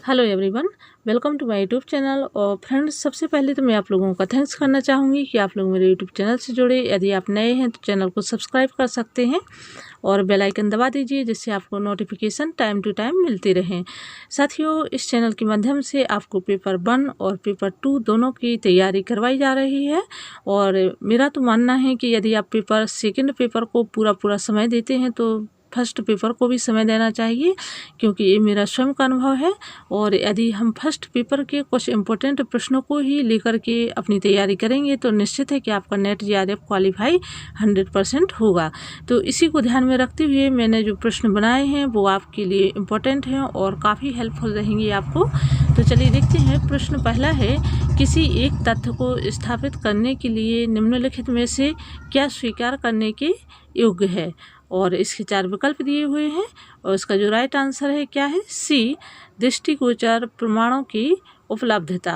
Hello everyone, welcome to my YouTube channel. और friends, सबसे पहले तो मैं आप लोगों का थैंक्स करना चाहूँगी कि आप लोग मेरे यूट्यूब चैनल से जुड़े। यदि आप नए हैं तो चैनल को सब्सक्राइब कर सकते हैं और बेल आइकन दबा दीजिए, जिससे आपको नोटिफिकेशन टाइम टू टाइम मिलती रहें। साथियों, इस चैनल के माध्यम से आपको पेपर 1 और पेपर 2 दोनों की तैयारी करवाई जा रही है। और मेरा तो मानना है कि यदि आप सेकेंड पेपर को पूरा समय देते हैं तो फर्स्ट पेपर को भी समय देना चाहिए, क्योंकि ये मेरा स्वयं का अनुभव है। और यदि हम फर्स्ट पेपर के कुछ इम्पोर्टेंट प्रश्नों को ही लेकर के अपनी तैयारी करेंगे तो निश्चित है कि आपका नेट जीआरएफ क्वालिफाई 100% होगा। तो इसी को ध्यान में रखते हुए मैंने जो प्रश्न बनाए हैं वो आपके लिए इम्पोर्टेंट हैं और काफ़ी हेल्पफुल रहेंगे आपको। तो चलिए देखते हैं। प्रश्न पहला है, किसी एक तथ्य को स्थापित करने के लिए निम्नलिखित में से क्या स्वीकार करने के योग्य है। और इसके 4 विकल्प दिए हुए हैं और इसका जो राइट आंसर है क्या है, सी, दृष्टिगोचर प्रमाणों की उपलब्धता।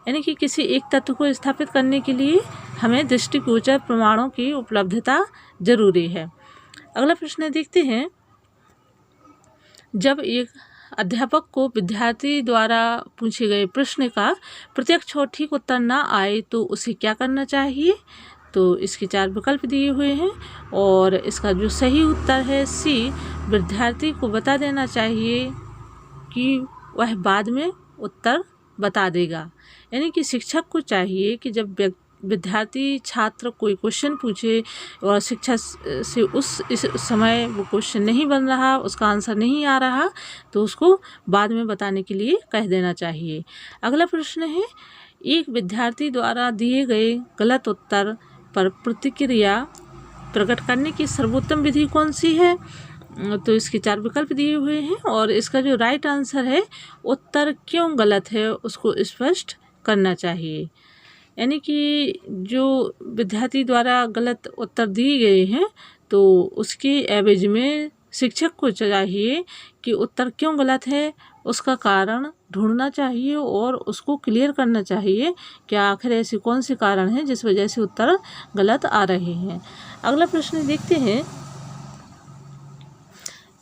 यानी कि किसी एक तत्व को स्थापित करने के लिए हमें दृष्टिगोचर प्रमाणों की उपलब्धता जरूरी है। अगला प्रश्न देखते हैं, जब एक अध्यापक को विद्यार्थी द्वारा पूछे गए प्रश्न का प्रत्यक्ष और ठीक उत्तर न आए तो उसे क्या करना चाहिए। तो इसके 4 विकल्प दिए हुए हैं और इसका जो सही उत्तर है सी, विद्यार्थी को बता देना चाहिए कि वह बाद में उत्तर बता देगा। यानी कि शिक्षक को चाहिए कि जब विद्यार्थी छात्र कोई क्वेश्चन पूछे और शिक्षक से इस समय वो क्वेश्चन नहीं बन रहा, उसका आंसर नहीं आ रहा, तो उसको बाद में बताने के लिए कह देना चाहिए। अगला प्रश्न है, एक विद्यार्थी द्वारा दिए गए गलत उत्तर पर प्रतिक्रिया प्रकट करने की सर्वोत्तम विधि कौन सी है। तो इसके 4 विकल्प दिए हुए हैं और इसका जो राइट आंसर है, उत्तर क्यों गलत है उसको स्पष्ट करना चाहिए। यानी कि जो विद्यार्थी द्वारा गलत उत्तर दिए गए हैं तो उसके एवज में शिक्षक को चाहिए कि उत्तर क्यों गलत है उसका कारण ढूंढना चाहिए और उसको क्लियर करना चाहिए कि आखिर ऐसे कौन से कारण हैं जिस वजह से उत्तर गलत आ रहे हैं। अगला प्रश्न देखते हैं,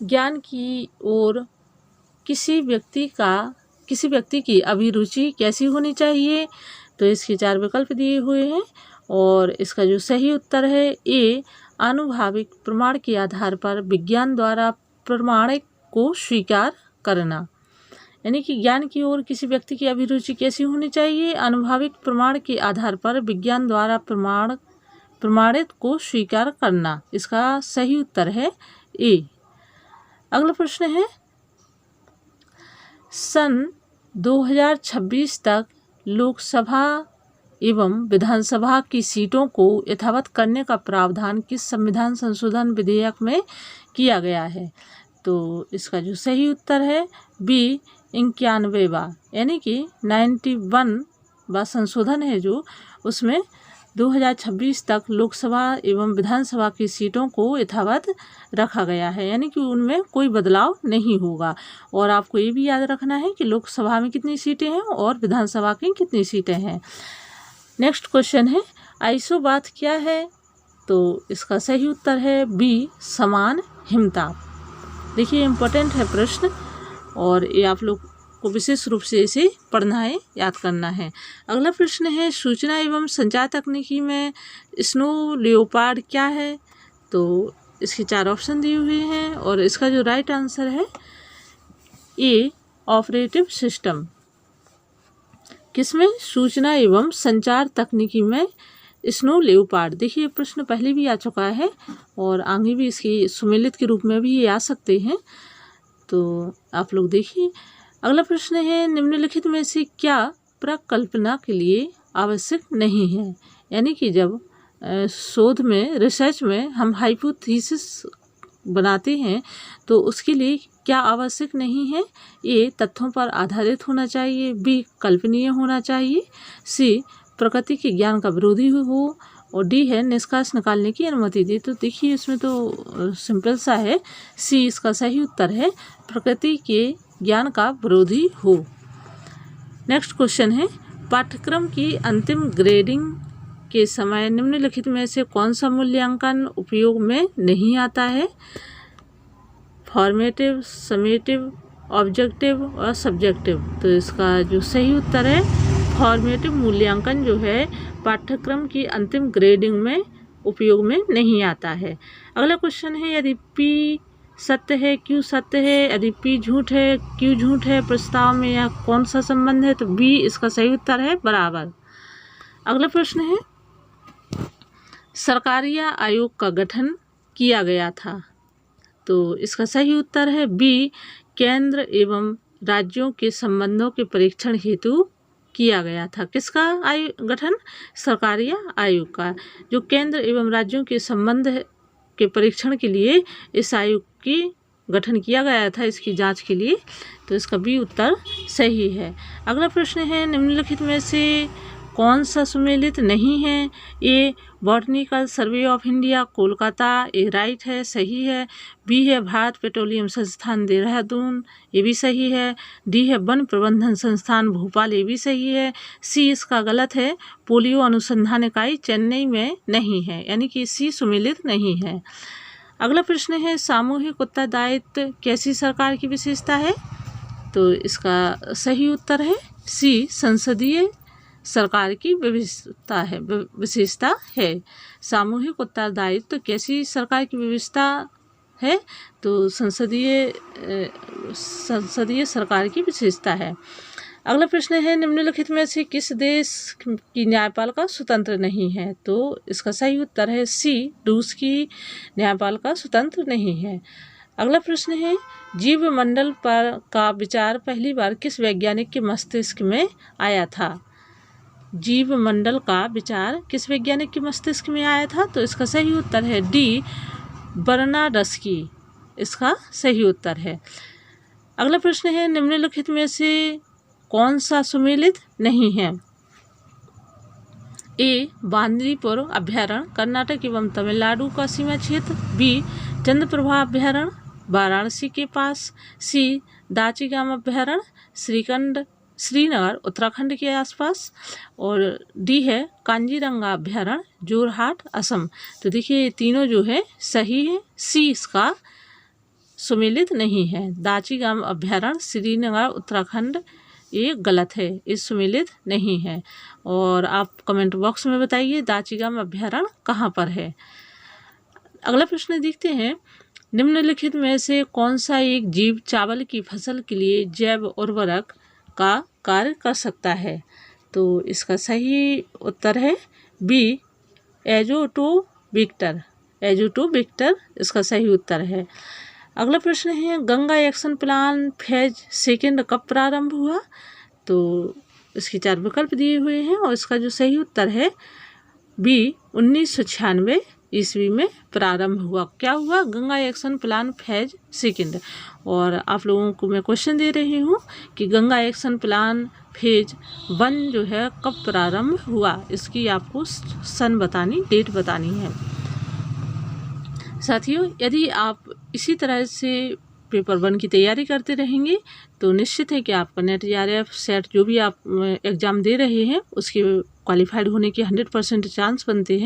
ज्ञान की ओर किसी व्यक्ति की अभिरुचि कैसी होनी चाहिए। तो इसके 4 विकल्प दिए हुए हैं और इसका जो सही उत्तर है ए, आनुभाविक प्रमाण के आधार पर विज्ञान द्वारा प्रमाणिक को स्वीकार करना। यानी कि ज्ञान की ओर किसी व्यक्ति की अभिरुचि कैसी होनी चाहिए, आनुभाविक प्रमाण के आधार पर विज्ञान द्वारा प्रमाणित को स्वीकार करना। इसका सही उत्तर है ए। अगला प्रश्न है, सन 2026 तक लोकसभा एवं विधानसभा की सीटों को यथावत करने का प्रावधान किस संविधान संशोधन विधेयक में किया गया है। तो इसका जो सही उत्तर है बी, 91वां, यानी कि 91वां संशोधन है जो उसमें 2026 तक लोकसभा एवं विधानसभा की सीटों को यथावत रखा गया है। यानी कि उनमें कोई बदलाव नहीं होगा। और आपको ये भी याद रखना है कि लोकसभा में कितनी सीटें हैं और विधानसभा की कितनी सीटें हैं। नेक्स्ट क्वेश्चन है, आइसोबाथ क्या है। तो इसका सही उत्तर है बी, समान हिमताप। देखिए, इम्पोर्टेंट है प्रश्न और ये आप लोग को विशेष रूप से इसे पढ़ना है, याद करना है। अगला प्रश्न है, सूचना एवं संचार तकनीकी में स्नो लियोपार्ड क्या है। तो इसके 4 ऑप्शन दिए हुए हैं और इसका जो राइट आंसर है ए, ऑपरेटिव सिस्टम। किसमें, सूचना एवं संचार तकनीकी में स्नो लियोपार्ड। देखिए, प्रश्न पहले भी आ चुका है और आगे भी इसकी सुमेलित के रूप में भी ये आ सकते हैं, तो आप लोग देखिए। अगला प्रश्न है, निम्नलिखित में से क्या प्रकल्पना के लिए आवश्यक नहीं है। यानी कि जब शोध में, रिसर्च में हम हाइपोथेसिस बनाते हैं तो उसके लिए क्या आवश्यक नहीं है। ए, तथ्यों पर आधारित होना चाहिए, बी, कल्पनीय होना चाहिए, सी, प्रकृति के ज्ञान का विरोधी हो और डी है निष्कर्ष निकालने की अनुमति दे। तो देखिए, इसमें तो सिंपल सा है, सी इसका सही उत्तर है, प्रकृति के ज्ञान का विरोधी हो। नेक्स्ट क्वेश्चन है, पाठ्यक्रम की अंतिम ग्रेडिंग के समय निम्नलिखित में से कौन सा मूल्यांकन उपयोग में नहीं आता है। फॉर्मेटिव, समेटिव ऑब्जेक्टिव और सब्जेक्टिव। तो इसका जो सही उत्तर है फॉर्मेटिव मूल्यांकन जो है पाठ्यक्रम की अंतिम ग्रेडिंग में उपयोग में नहीं आता है। अगला क्वेश्चन है यदि P सत्य है क्यू सत्य है, यदि P झूठ है क्यू झूठ है, प्रस्ताव में यह कौन सा संबंध है? तो B इसका सही उत्तर है बराबर। अगला प्रश्न है सरकारीय आयोग का गठन किया गया था। तो इसका सही उत्तर है B केंद्र एवं राज्यों के संबंधों के परीक्षण हेतु किया गया था। किसका गठन? सरकारीय आयोग का। जो केंद्र एवं राज्यों के संबंध के परीक्षण के लिए इस आयोग की गठन किया गया था, इसकी जांच के लिए। तो इसका बी उत्तर सही है। अगला प्रश्न है निम्नलिखित में से कौन सा सुमेलित नहीं है? A botanical survey of India Kolkata, A right है सही है। बी है भारत पेट्रोलियम संस्थान देहरादून, ये भी सही है। डी है वन प्रबंधन संस्थान भोपाल, ये भी सही है। सी इसका गलत है पोलियो अनुसंधान इकाई चेन्नई में नहीं है, यानी कि सी सुमेलित नहीं है। अगला प्रश्न है सामूहिक उत्तरदायित्व कैसी सरकार की विशेषता है? तो इसका सही उत्तर है सी संसदीय सरकार की विशेषता है। सामूहिक उत्तरदायित्व कैसी सरकार की विशेषता है? तो संसदीय सरकार की विशेषता है। अगला प्रश्न है निम्नलिखित में से किस देश की न्यायपालिका स्वतंत्र नहीं है? तो इसका सही उत्तर है सी रूस की न्यायपालिका स्वतंत्र नहीं है। अगला प्रश्न है जीव मंडल पर का विचार पहली बार किस वैज्ञानिक के मस्तिष्क में आया था? जीव मंडल का विचार किस वैज्ञानिक के मस्तिष्क में आया था? तो इसका सही उत्तर है डी बर्नाड्स्की, इसका सही उत्तर है। अगला प्रश्न है निम्नलिखित में से कौन सा सुमेलित नहीं है? ए बांदीपुर अभ्यारण्य कर्नाटक एवं तमिलनाडु का सीमा क्षेत्र, बी चंद्रप्रभा अभ्यारण्य वाराणसी के पास, सी दाचीगाम अभ्यारण्य श्रीनगर उत्तराखंड के आसपास, और डी है कांजीरंगा अभ्यारण्य जोरहाट असम। तो देखिए ये तीनों जो है सही है, सी इसका सुमेलित नहीं है। दाचीगाम अभ्यारण्य श्रीनगर उत्तराखंड ये गलत है, इस सुमेलित नहीं है। और आप कमेंट बॉक्स में बताइए दाचीगाम अभ्यारण्य कहाँ पर है। अगला प्रश्न देखते हैं निम्नलिखित में से कौन सा एक जीव चावल की फसल के लिए जैव उर्वरक का कार्य कर सकता है? तो इसका सही उत्तर है बी एजोटोबैक्टर, इसका सही उत्तर है। अगला प्रश्न है गंगा एक्शन प्लान फेज 2 कब प्रारंभ हुआ? तो इसके 4 विकल्प दिए हुए हैं और इसका जो सही उत्तर है बी 1996 ईस्वी में प्रारंभ हुआ। क्या हुआ? Ganga action plan phase 2। और आप लोगों को मैं क्वेश्चन दे रही हूँ कि गंगा एक्शन प्लान फेज 1 जो है कब प्रारंभ हुआ, इसकी आपको सन बतानी, डेट बतानी है। साथियों यदि आप इसी तरह से पेपर 1 की तैयारी करते रहेंगे तो निश्चित है कि आपका नेट JRF सेट जो भी आप एग्ज़ाम दे रहे हैं उसके क्वालिफाइड होने के 100% चांस बनते हैं।